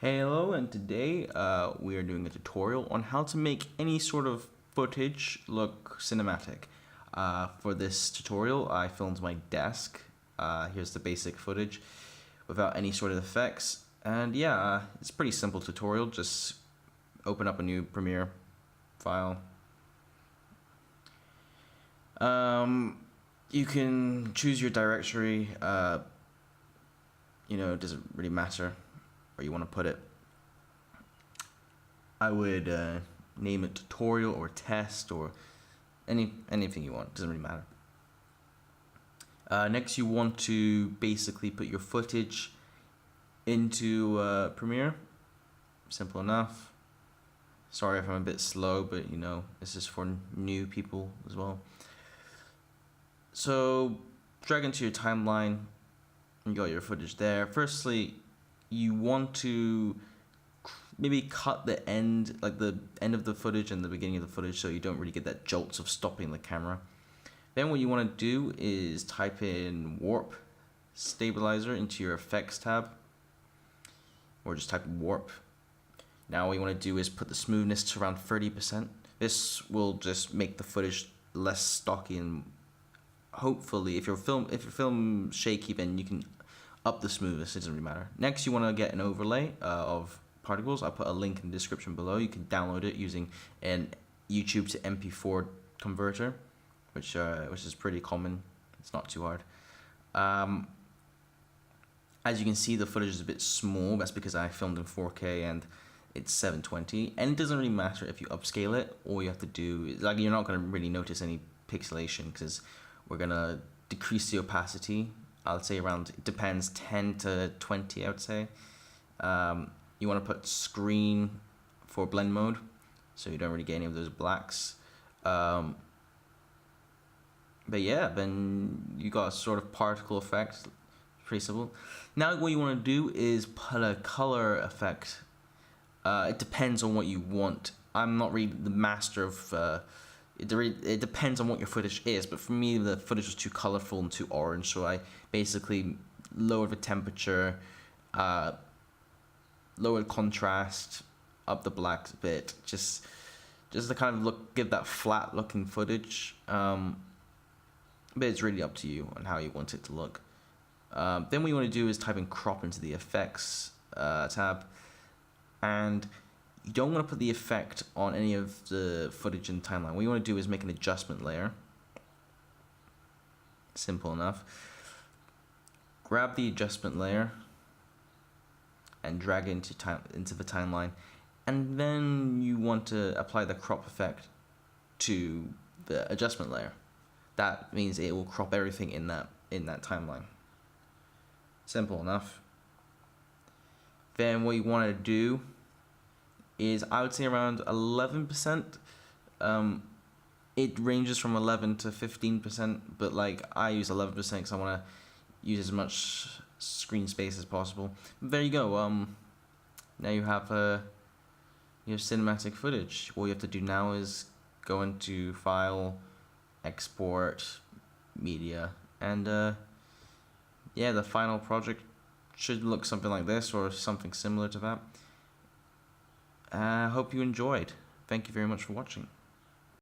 Hello, and today we are doing a tutorial on how to make any sort of footage look cinematic. For this tutorial, I filmed my desk. Here's the basic footage without any sort of effects. And yeah, it's a pretty simple tutorial. Just open up a new Premiere file. You can choose your directory. It doesn't really matter where you want to put it. I would name it tutorial or test or anything you want. Doesn't really matter. Next, you want to basically put your footage into Premiere. Simple enough. Sorry if I'm a bit slow, but this is for new people as well. So drag into your timeline. You got your footage there. Firstly, you want to maybe cut the end, like the end of the footage and the beginning of the footage, so you don't really get that jolts of stopping the camera. Then what you want to do is type in warp stabilizer into your effects tab, or just type warp. Now what you want to do is put the smoothness to around 30%. This will just make the footage less stocky, and hopefully if your film shaky, then you can up the smoothness. It doesn't really matter. Next, you want to get an overlay of particles. I'll put a link in the description below. You can download it using an YouTube to MP4 converter, which is pretty common. It's not too hard. As you can see, the footage is a bit small. That's because I filmed in 4K and it's 720. And it doesn't really matter if you upscale it. All you have to do is, like, you're not going to really notice any pixelation because we're going to decrease the opacity. I would say around, it depends, 10 to 20, I would say. You want to put screen for blend mode, so you don't really get any of those blacks. But yeah, then you got a sort of particle effect, pretty simple. Now what you want to do is put a color effect. It depends on what you want. I'm not really the master of it depends on what your footage is, but for me the footage was too colorful and too orange, so I basically lowered the temperature, lowered contrast, up the blacks a bit, just to kind of give that flat looking footage. But it's really up to you on how you want it to look. Then what you want to do is type in crop into the effects tab, and you don't want to put the effect on any of the footage in the timeline. What you want to do is make an adjustment layer. Simple enough. Grab the adjustment layer and drag it into the timeline, and then you want to apply the crop effect to the adjustment layer. That means it will crop everything in that timeline. Simple enough. Then what you want to do is, I would say, around 11%. It ranges from 11 to 15%, but like I use 11% because I want to use as much screen space as possible. But there you go. Now you have cinematic footage. All you have to do now is go into File, Export, Media, and yeah, the final project should look something like this or something similar to that. I hope you enjoyed. Thank you very much for watching.